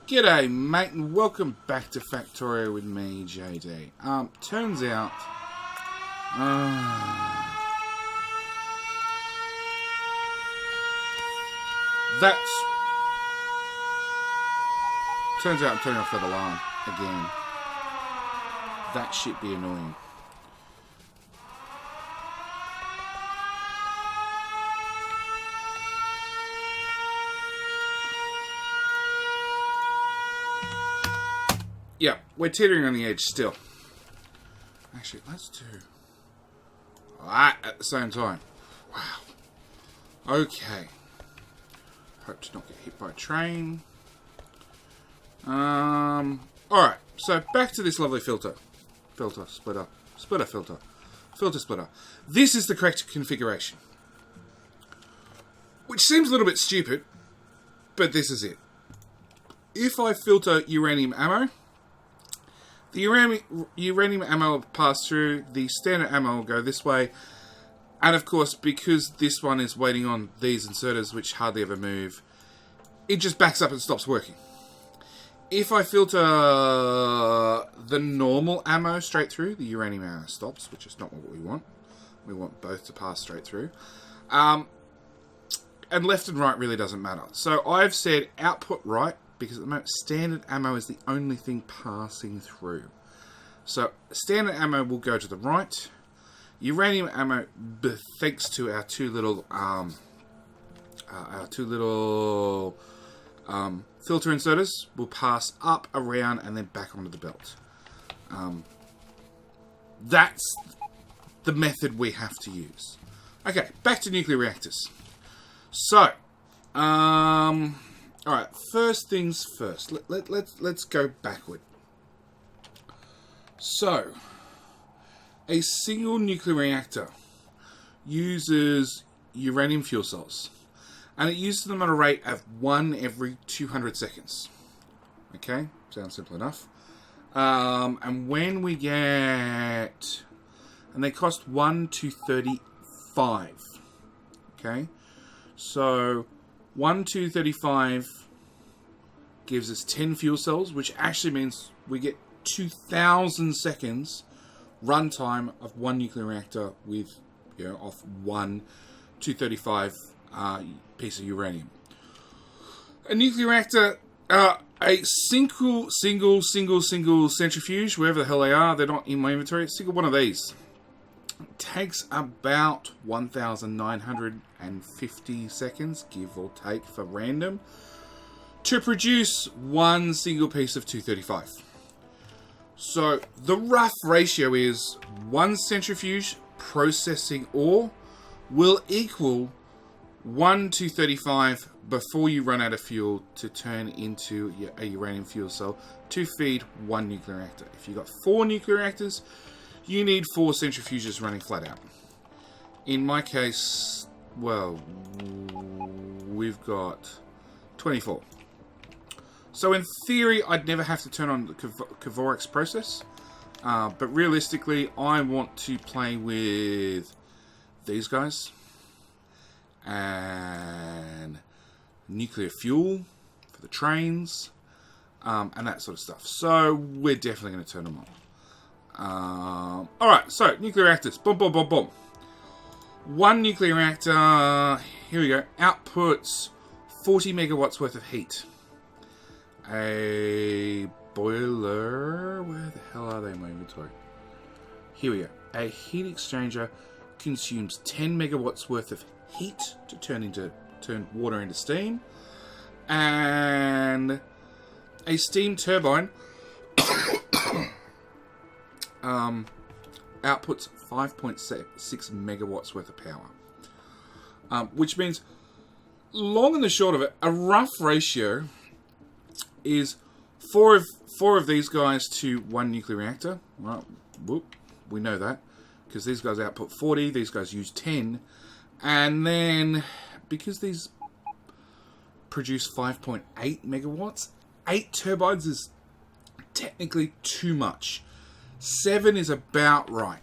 G'day mate and welcome back to Factorio with me, JD. Turns out I'm turning off that alarm again. That shit be annoying. Yeah, we're teetering on the edge still. Actually, let's do that at the same time. Wow. Okay. Hope to not get hit by a train. Alright, so back to this lovely filter. Filter splitter. Filter splitter. This is the correct configuration. Which seems a little bit stupid, but this is it. If I filter uranium ammo, the uranium ammo will pass through, the standard ammo will go this way, and of course, because this one is waiting on these inserters, which hardly ever move, it just backs up and stops working. If I filter the normal ammo straight through, the uranium ammo stops, which is not what we want. We want both to pass straight through. And left and right really doesn't matter. So I've said output right, because at the moment standard ammo is the only thing passing through. So standard ammo will go to the right. Uranium ammo, thanks to our two little filter inserters, will pass up, around, and then back onto the belt. That's the method we have to use. Okay, back to nuclear reactors. So, alright, first things first. Let's go backward. So, a single nuclear reactor uses uranium fuel cells. And it uses them at a rate of 1 every 200 seconds. Okay, sounds simple enough. And when we get... And they cost 1 to 35. Okay, so 1 to 35 gives us 10 fuel cells, which actually means we get 2,000 seconds runtime of one nuclear reactor with, off 1 to 35 piece of uranium. A nuclear reactor, a single centrifuge, wherever the hell they are, they're not in my inventory, a single one of these takes about 1,950 seconds, give or take for random, to produce one single piece of 235. So the rough ratio is one centrifuge processing ore will equal 1 235 before you run out of fuel to turn into a uranium fuel cell to feed one nuclear reactor. If you've got 4 nuclear reactors, you need 4 centrifuges running flat out. In my case, well, we've got 24. So in theory, I'd never have to turn on the Kvorix process. But realistically, I want to play with these guys. And nuclear fuel for the trains. And that sort of stuff. So we're definitely going to turn them on. Alright, so nuclear reactors. Boom, boom, boom, boom. One nuclear reactor, here we go, outputs 40 megawatts worth of heat. A boiler, where the hell are they in my inventory? Here we go. A heat exchanger consumes 10 megawatts worth of heat to turn water into steam. And a steam turbine outputs 5.6 megawatts worth of power. Which means, long and the short of it, a rough ratio is 4 of these guys to one nuclear reactor. Right, whoop, we know that, because these guys output 40, these guys use 10, and then because these produce 5.8 megawatts, 8 turbines is technically too much. 7 is about right.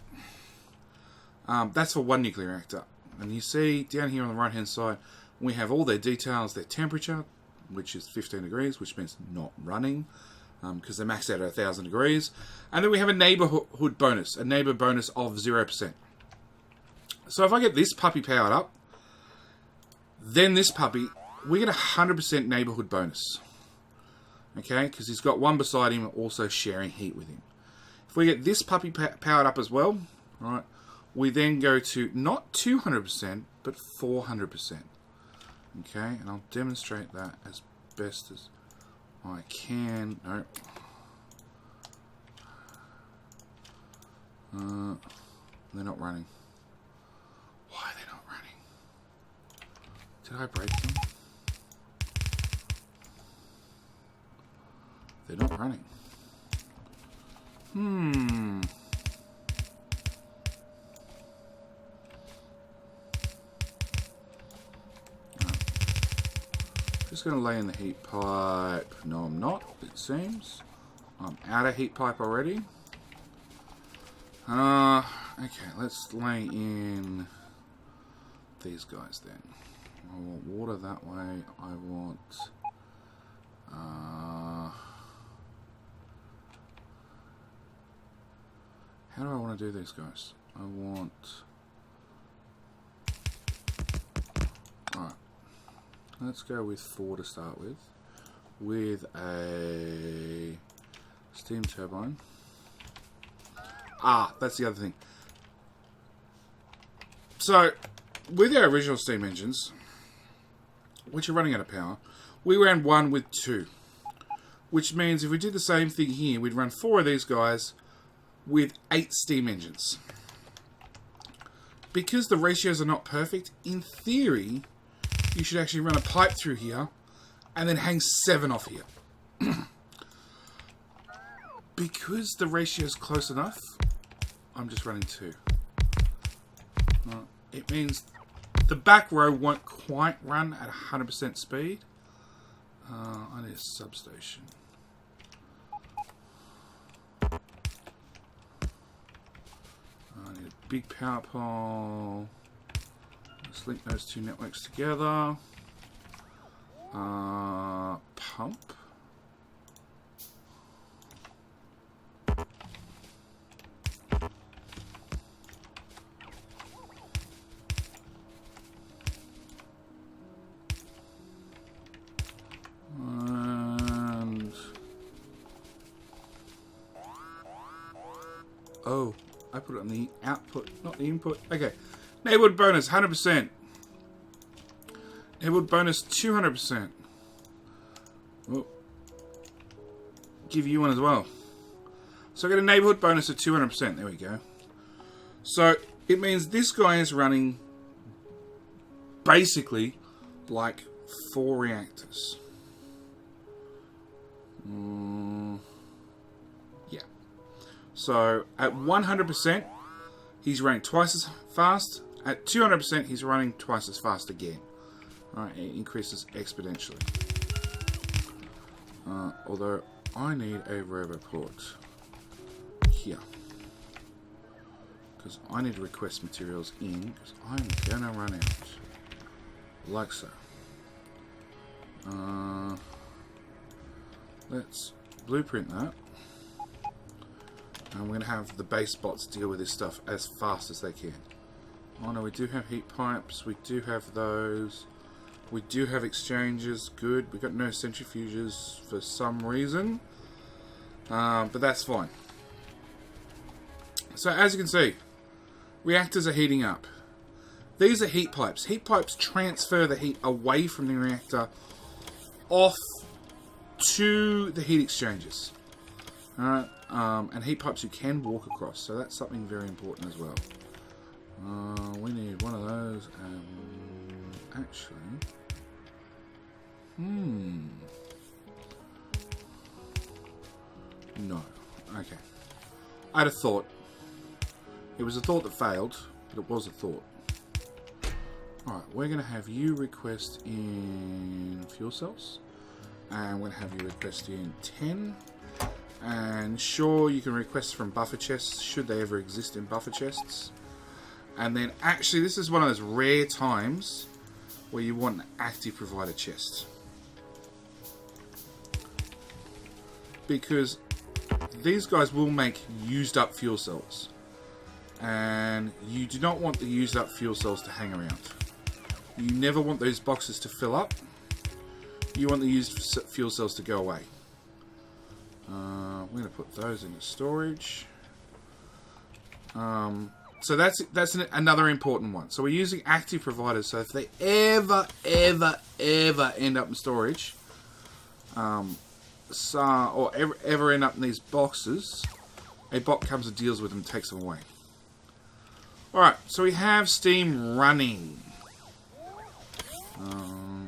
That's for one nuclear reactor. And you see down here on the right hand side, we have all their details, their temperature, which is 15 degrees, which means not running, because they're maxed out at 1,000 degrees. And then we have a neighborhood bonus, a neighbor bonus of 0%. So if I get this puppy powered up, then this puppy, we get a 100% neighborhood bonus. Okay, because he's got one beside him also sharing heat with him. If we get this puppy powered up as well, right, we then go to not 200%, but 400%. Okay, and I'll demonstrate that as best as I can. No. They're not running. Why are they not running? Did I break them? They're not running. Just going to lay in the heat pipe. No, I'm not, it seems. I'm out of heat pipe already. Okay, let's lay in these guys then. I want water that way. I want... how do I want to do these guys? I want... Alright. Let's go with 4 to start with a steam turbine. That's the other thing. So, with our original steam engines, which are running out of power, we ran 1 with 2. Which means if we did the same thing here, we'd run 4 of these guys with 8 steam engines. Because the ratios are not perfect, in theory, you should actually run a pipe through here and then hang 7 off here. Because the ratio is close enough, I'm just running 2. It means the back row won't quite run at 100% speed. I need a substation. I need a big power pole. Let's link those 2 networks together. Pump. And... oh, I put it on the output, not the input. Okay. Neighborhood bonus, 100%. Neighborhood bonus, 200%. Oh. Give you one as well. So I get a neighborhood bonus of 200%. There we go. So it means this guy is running basically like 4 reactors. Yeah. So at 100%, he's running twice as fast. At 200%, he's running twice as fast again. Alright, it increases exponentially. Although, I need a roboport here. Because I need to request materials in, because I'm going to run out. Like so. Let's blueprint that. And we're going to have the base bots deal with this stuff as fast as they can. Oh no, we do have heat pipes. We do have those. We do have exchanges. Good. We've got no centrifuges for some reason. But that's fine. So as you can see, reactors are heating up. These are heat pipes. Heat pipes transfer the heat away from the reactor off to the heat exchangers. Alright, and heat pipes you can walk across, so that's something very important as well. We need one of those, and actually... no. Okay. I had a thought. It was a thought that failed, but it was a thought. Alright, we're going to have you request in fuel cells. And we're going to have you request in 10. And sure, you can request from buffer chests, should they ever exist in buffer chests. And then, actually, this is one of those rare times where you want an active provider chest. because these guys will make used up fuel cells. And you do not want the used up fuel cells to hang around. You never want those boxes to fill up. You want the used fuel cells to go away. We're going to put those into storage. So that's another important one. So we're using active providers. So if they ever end up in storage, or ever end up in these boxes, a bot comes and deals with them and takes them away. Alright, so we have steam running.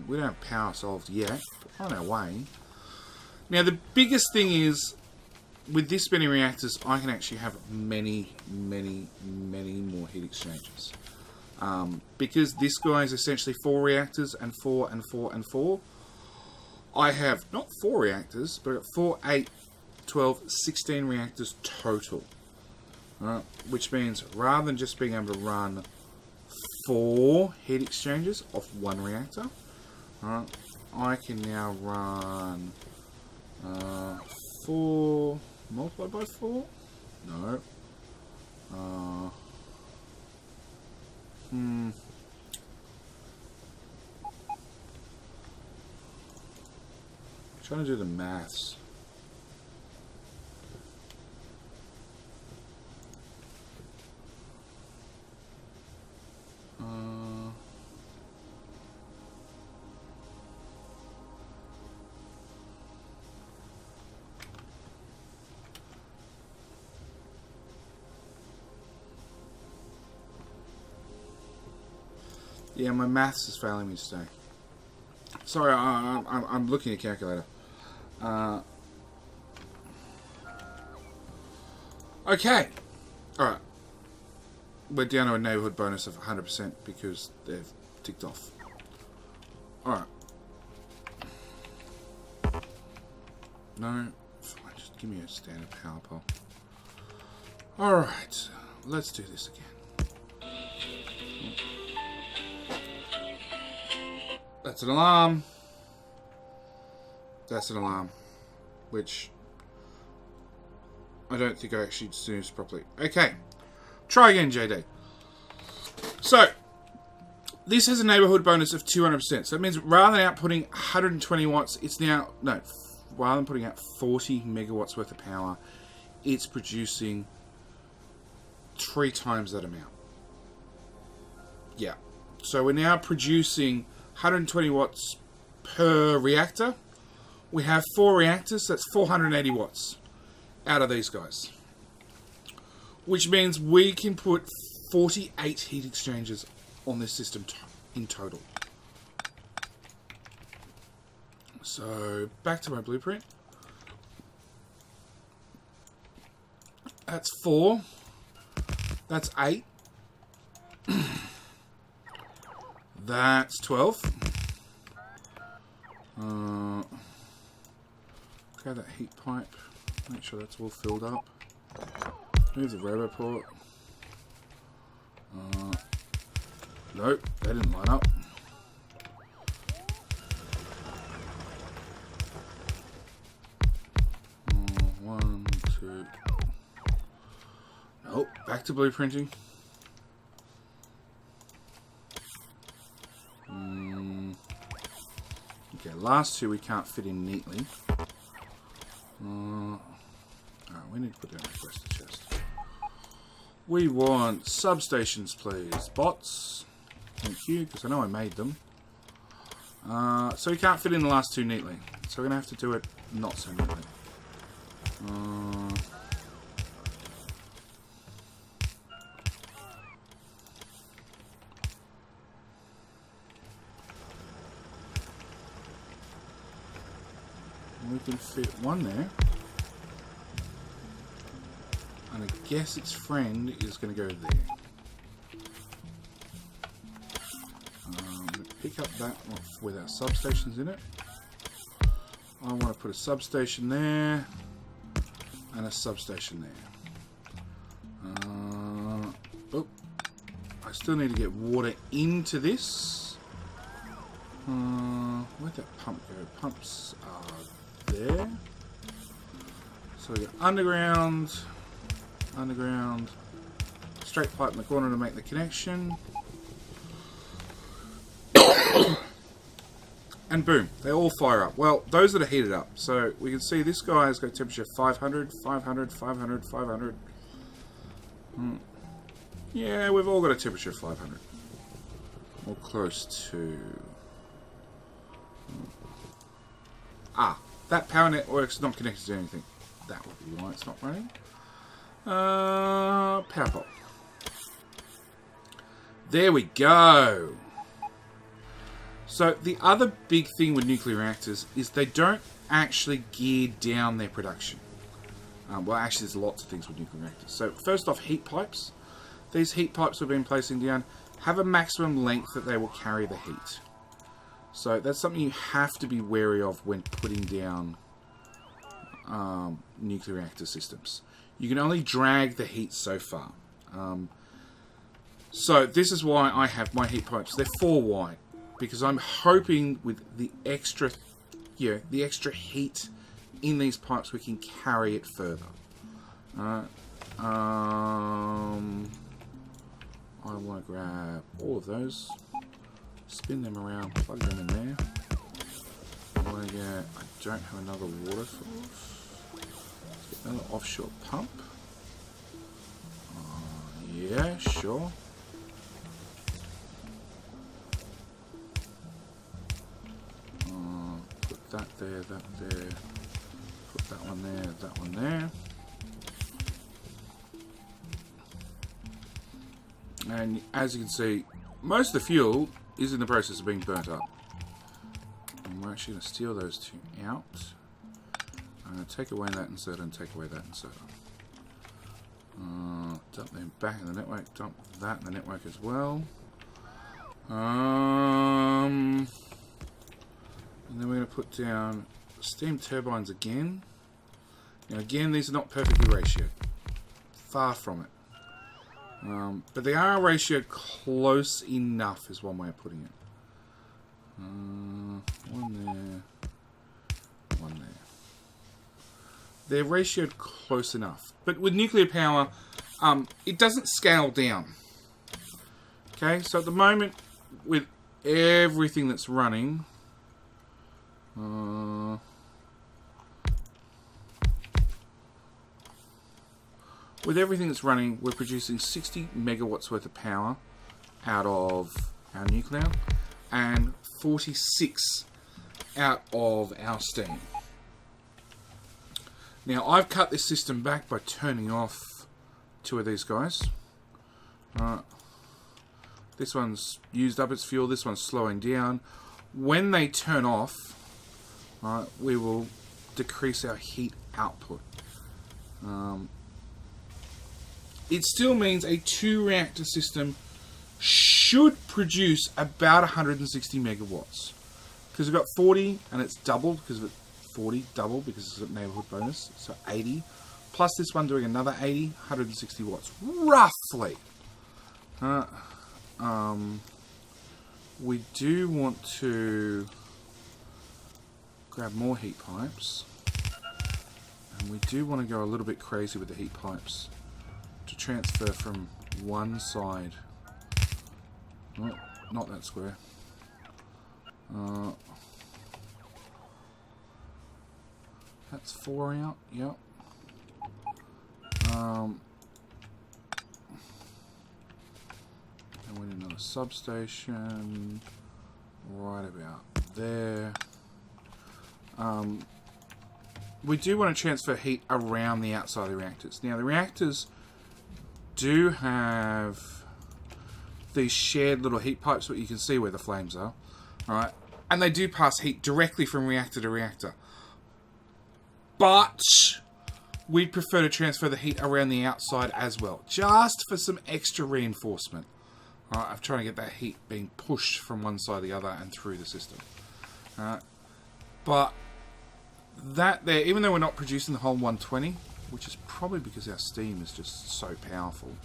We don't have power solved yet, but on our way. Now the biggest thing is, with this many reactors, I can actually have many more heat exchangers. Because this guy is essentially 4 reactors, and 4 and 4 and 4. I have not 4 reactors, but 4, 8, 12, 16 reactors total. Which means rather than just being able to run 4 heat exchangers off 1 reactor, I can now run 4 multiplied by 4? No. Trying to do the maths. Yeah, my maths is failing me today. Sorry, I'm looking at a calculator. Okay. Alright. We're down to a neighborhood bonus of 100% because they've ticked off. Alright. No. Fine, just give me a standard power pole. Alright. Let's do this again. That's an alarm. That's an alarm. Which I don't think I actually snoozed properly. Okay. Try again, JD. So, this has a neighborhood bonus of 200%. So that means rather than outputting 120 watts, it's now, no, rather than putting out 40 megawatts worth of power, it's producing 3 times that amount. Yeah. So we're now producing 120 watts per reactor. We have 4 reactors, so that's 480 watts out of these guys. Which means we can put 48 heat exchangers on this system in total. So, back to my blueprint. That's 4. That's 8. That's 12. Okay, that heat pipe. Make sure that's all filled up. Move the roboport. Nope, they didn't line up. One, two. Nope, back to blueprinting. Okay, last 2 we can't fit in neatly. We need to put down a request chest. We want substations, please. Bots. Thank you, because I know I made them. So we can't fit in the last 2 neatly. So we're going to have to do it not so neatly. We can fit 1 there. And I guess its friend is going to go there. I'm going to pick up that with our substations in it. I want to put a substation there. And a substation there. Oh, I still need to get water into this. Where'd that pump go? Pumps are there. So we got underground, underground, straight pipe in the corner to make the connection. And boom, they all fire up. Well, those that are heated up. So we can see this guy has got temperature 500, 500, 500, 500. Yeah, we've all got a temperature of 500. Or close to... that power network's not connected to anything. That would be why it's not running. Power pole. There we go. So the other big thing with nuclear reactors is they don't actually gear down their production. Well, actually, there's lots of things with nuclear reactors. So first off, heat pipes. These heat pipes we've been placing down have a maximum length that they will carry the heat. So that's something you have to be wary of when putting down nuclear reactor systems. You can only drag the heat so far. So this is why I have my heat pipes. They're 4 wide because I'm hoping with the extra, the extra heat in these pipes we can carry it further. I want to grab all of those, spin them around, plug them in there. I don't have another water source. Let's get another offshore pump. Yeah, sure. Put that there, that there. Put that one there, that one there. And as you can see, most of the fuel is in the process of being burnt up. And we're actually going to steal those 2 out. I'm going to take away that inserter and take away that inserter. Dump them back in the network. Dump that in the network as well. And then we're going to put down steam turbines again. Now again, these are not perfectly ratioed. Far from it. But they are ratioed close enough is one way of putting it. One there. One there. They're ratioed close enough. But with nuclear power, it doesn't scale down. Okay, so at the moment, with everything that's running... with everything that's running, we're producing 60 megawatts worth of power out of our nuclear and 46 out of our steam. Now, I've cut this system back by turning off 2 of these guys. This one's used up its fuel, this one's slowing down. When they turn off, we will decrease our heat output. It still means a 2-reactor system should produce about 160 megawatts. Because we've got 40 and it's doubled because of it. 40 double because it's a neighborhood bonus. So 80. Plus this one doing another 80, 160 watts. Roughly. We do want to grab more heat pipes. And we do want to go a little bit crazy with the heat pipes. To transfer from one side. Oh, not that square. That's 4 out, yep. And we need another substation right about there. We do want to transfer heat around the outside of the reactors. Now the reactors do have these shared little heat pipes, but you can see where the flames are. Alright, and they do pass heat directly from reactor to reactor. But we'd prefer to transfer the heat around the outside as well, just for some extra reinforcement. Alright, I'm trying to get that heat being pushed from one side to the other and through the system. But that there, even though we're not producing the whole 120, which is probably because our steam is just so powerful.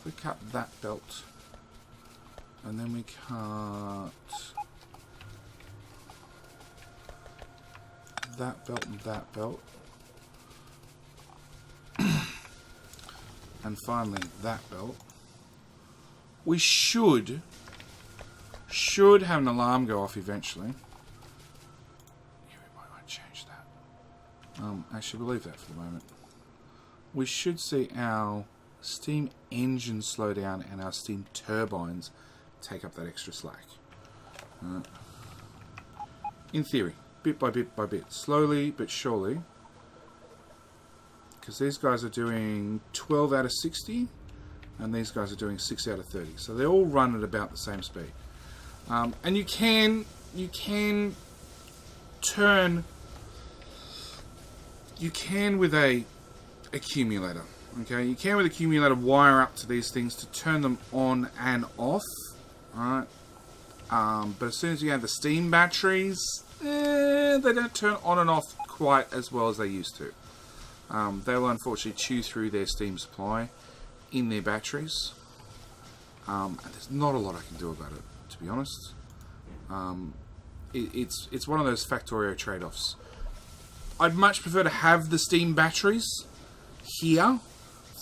If If we cut that belt, and then we cut that belt and that belt, and finally that belt, we should have an alarm go off eventually. Yeah, we might change that. Actually, we'll leave that for the moment. We should see our steam engines slow down and our steam turbines take up that extra slack. In theory, bit by bit by bit, slowly but surely, because these guys are doing 12 out of 60 and these guys are doing 6 out of 30, so they all run at about the same speed. And you can turn, you can with a accumulator. Okay, you can with accumulator wire up to these things to turn them on and off. Alright. But as soon as you have the steam batteries, they don't turn on and off quite as well as they used to. They will unfortunately chew through their steam supply in their batteries. And there's not a lot I can do about it, to be honest. It's one of those Factorio trade-offs. I'd much prefer to have the steam batteries here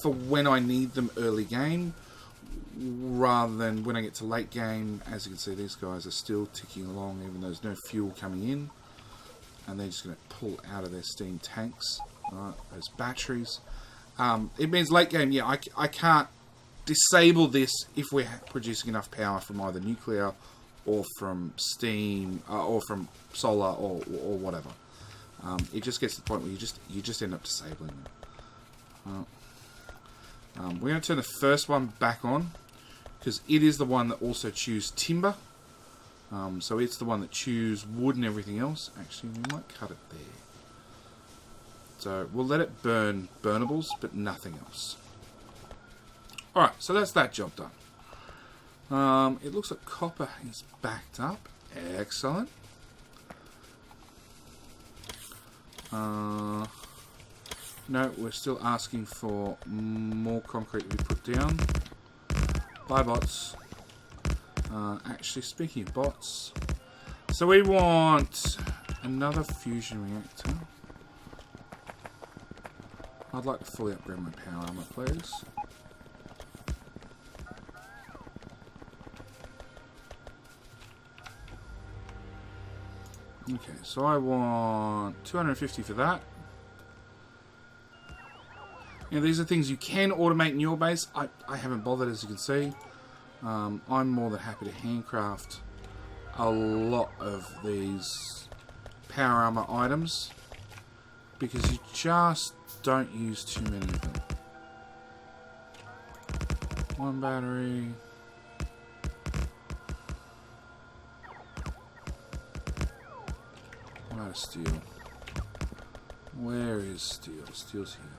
for when I need them early game, rather than when I get to late game. As you can see, these guys are still ticking along even though there's no fuel coming in, and they're just going to pull out of their steam tanks, right, those batteries. It means late game, yeah, I can't disable this if we're producing enough power from either nuclear or from steam or from solar or whatever. It just gets to the point where you just end up disabling them. We're going to turn the first one back on because it is the one that also chews timber. So it's the one that chews wood and everything else. Actually, we might cut it there. So we'll let it burn burnables, but nothing else. Alright, so that's that job done. It looks like copper is backed up. Excellent. No, we're still asking for more concrete to be put down. Bye, bots. Actually, speaking of bots, so we want another fusion reactor. I'd like to fully upgrade my power armor, please. Okay, so I want 250 for that. You know, these are things you can automate in your base. I haven't bothered, as you can see. I'm more than happy to handcraft a lot of these power armor items because you just don't use too many of them. One battery. I'm out of steel. Where is steel? Steel's here.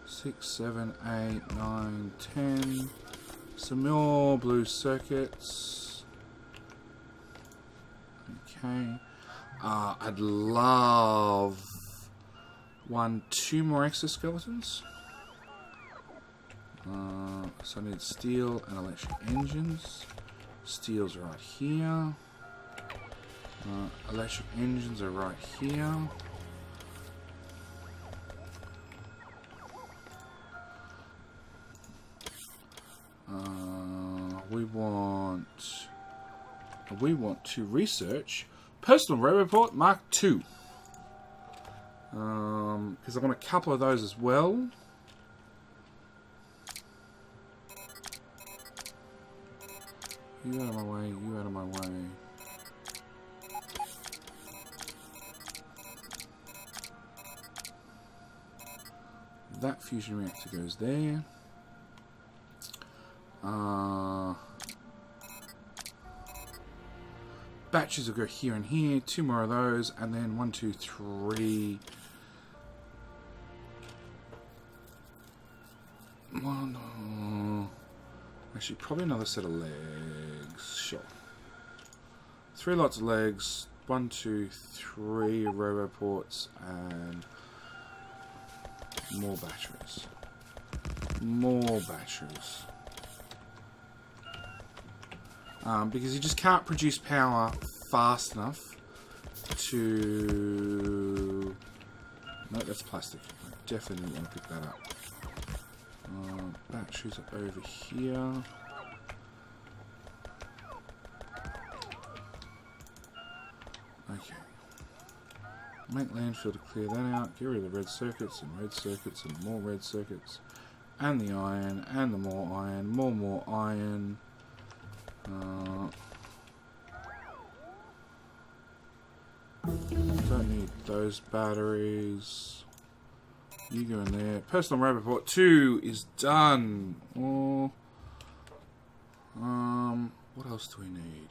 6, 7, 8, 9, 10. Some more blue circuits. Okay. I'd love 2 more exoskeletons. So I need steel and electric engines. Steel's right here. Electric engines are right here. We want to research Personal Report Mark II. Because I want a couple of those as well. You out of my way, you out of my way. That fusion reactor goes there. Batteries will go here and here. 2 more of those, and then 1, 2, 3. Actually, probably another set of legs. Sure. 3 lots of legs. 1, 2, 3 roboports, and more batteries. more batteries. Because you just can't produce power fast enough to... No, that's plastic. I definitely didn't want to pick that up. Batteries are over here. Okay. Make landfill to clear that out. Get rid of the red circuits and more red circuits. And the iron and the more iron. More iron. Don't need those batteries. You go in there. Personal robot port 2 is done. Oh, what else do we need?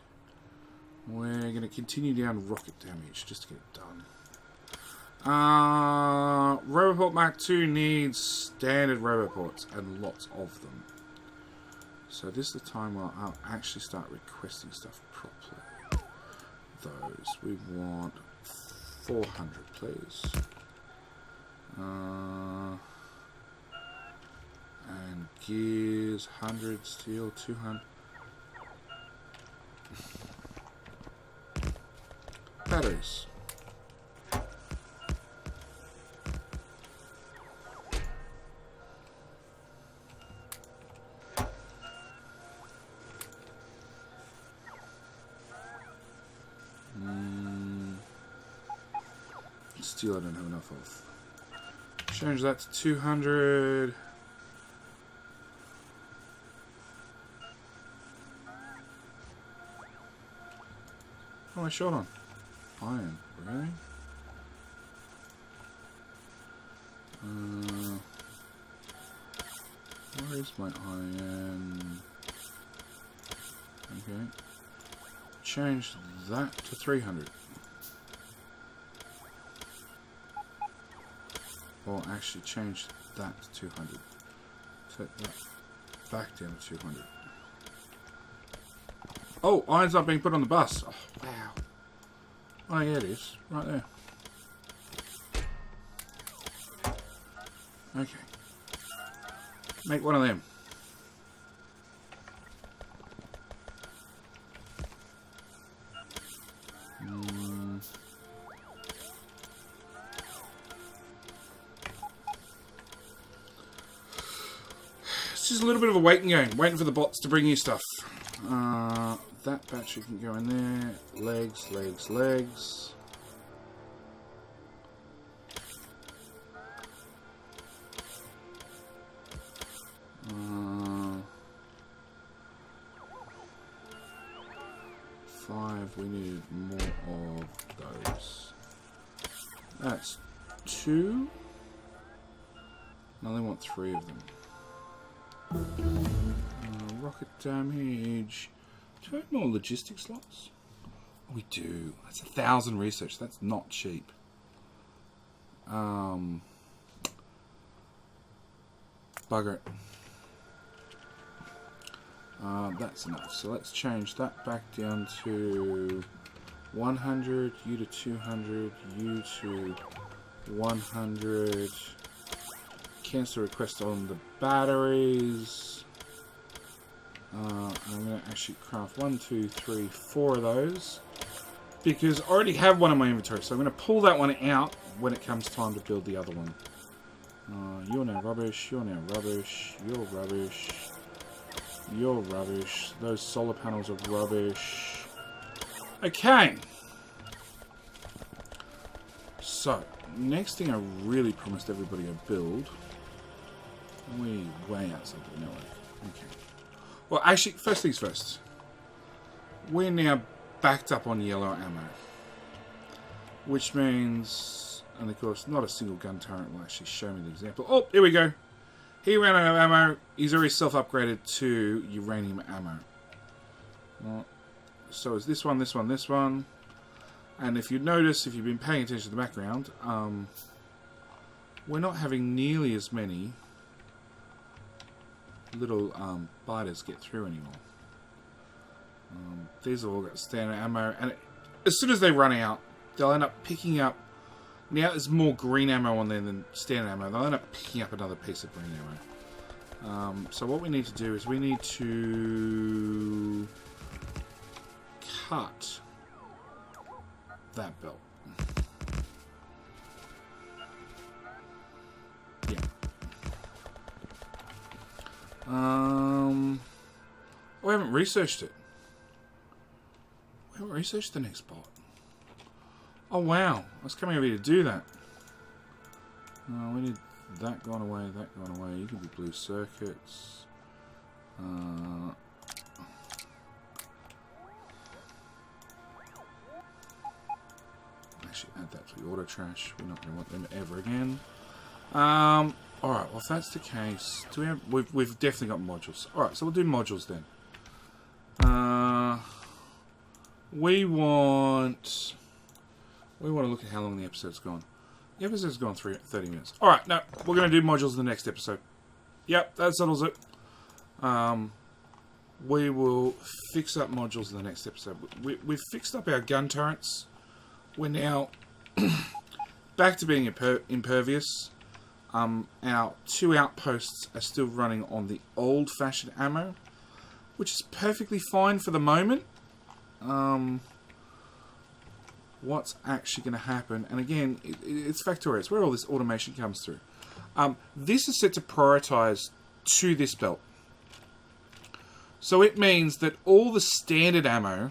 We're going to continue down rocket damage just to get it done. Roboport Mark 2 needs standard roboports and lots of them. So this is the time where I'll actually start requesting stuff properly. Those we want 400, please. And gears 100, steel 200. Batteries. Steel I don't have enough of. Change that to 200. What am I short on? Iron, really? Where is my iron? Okay. Change that to 300. Or actually change that to 200. Set that back down to 200. Oh, iron's not being put on the bus. Oh, wow. Oh, yeah, it is. Right there. Okay. Make one of them. It's just a little bit of a waiting game. Waiting for the bots to bring you stuff. That battery can go in there. Legs, legs, legs. Five. We need more of those. That's 2. I only want 3 of them. Rocket damage. Do we have more logistic slots? Oh, we do. That's 1,000 research. That's not cheap. Bugger it. That's enough. So let's change that back down to 100. You to 200. You to 100. Cancel request on the batteries. I'm going to actually craft 1, 2, 3, 4 of those because I already have one in my inventory, so I'm going to pull that one out when it comes time to build the other one. You're now rubbish, you're now rubbish, you're rubbish, you're rubbish, those solar panels are rubbish. Okay. So, next thing I really promised everybody I'd build. Way outside the network. Okay. Well, actually, first things first. We're now backed up on yellow ammo. Which means, and of course, not a single gun turret will actually show me the example. Oh, here we go. He ran out of ammo. He's already self-upgraded to uranium ammo. Well, so is this one, this one, this one. And if you notice, if you've been paying attention to the background, we're not having nearly as many little biters get through anymore. These have all got standard ammo, and as soon as they run out, they'll end up picking up. Now there's more green ammo on there than standard ammo. They'll end up picking up another piece of green So what we need to do is we need to cut that belt. Yeah. We haven't researched it. We haven't researched the next bot. Oh wow, I was coming over here to do that. We need that gone away, that gone away. You can be blue circuits. Actually, add that to the auto trash. We're not going to want them ever again. Alright, well if that's the case, do we have, we've definitely got modules. Alright, so we'll do modules then. We want to look at how long the episode's gone. The episode's gone 30 minutes. Alright, no, we're going to do modules in the next episode. Yep, that settles it. We will fix up modules in the next episode. We've fixed up our gun turrets. We're now back to being impervious. Our 2 outposts are still running on the old-fashioned ammo, which is perfectly fine for the moment. What's actually going to happen, and again, it's Factorio. It's where all this automation comes through. This is set to prioritize to this belt. So it means that all the standard ammo,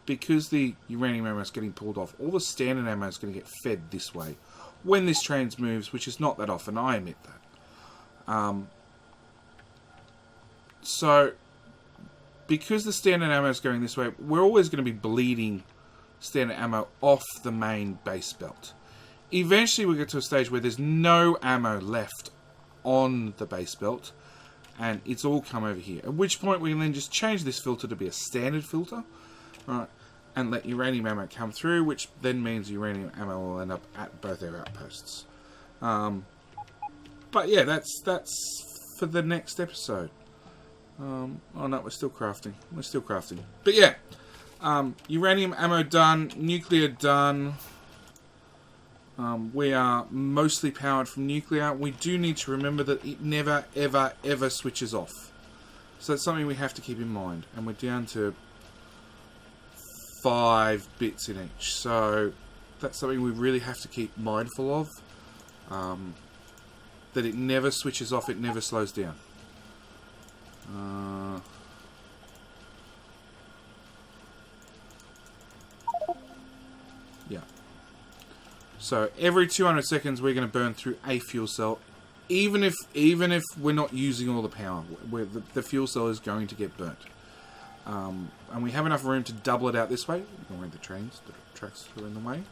because the uranium ammo is getting pulled off, all the standard ammo is going to get fed this way when this train moves, which is not that often, I admit that. So, because the standard ammo is going this way, we're always going to be bleeding standard ammo off the main base belt. Eventually we get to a stage where there's no ammo left on the base belt, and it's all come over here. At which point we can then just change this filter to be a standard filter, right, and let uranium ammo come through, which then means uranium ammo will end up at both our outposts. But yeah, that's for the next episode. Oh no, we're still crafting. We're still crafting. But yeah, uranium ammo done, nuclear done. We are mostly powered from nuclear. We do need to remember that it never, ever, ever switches off. So that's something we have to keep in mind. And we're down to 5 bits in each. So that's something we really have to keep mindful of. That it never switches off, it never slows down. Yeah. So every 200 seconds we're going to burn through a fuel cell, even if we're not using all the power. The fuel cell is going to get burnt, and we have enough room to double it out this way. We can rent the trains, the tracks are in the way.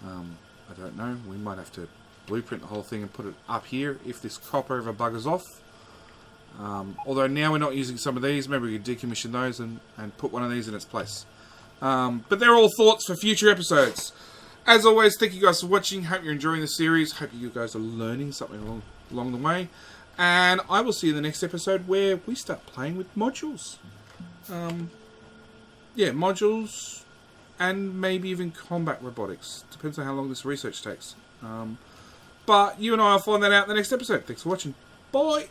I don't know. We might have to blueprint the whole thing and put it up here if this copper ever buggers off. Although now we're not using some of these, maybe we could decommission those and put one of these in its place. But they're all thoughts for future episodes. As always, thank you guys for watching. Hope you're enjoying the series. Hope you guys are learning something along the way. And I will see you in the next episode where we start playing with modules. Yeah, modules and maybe even combat robotics. Depends on how long this research takes. But you and I will find that out in the next episode. Thanks for watching. Bye!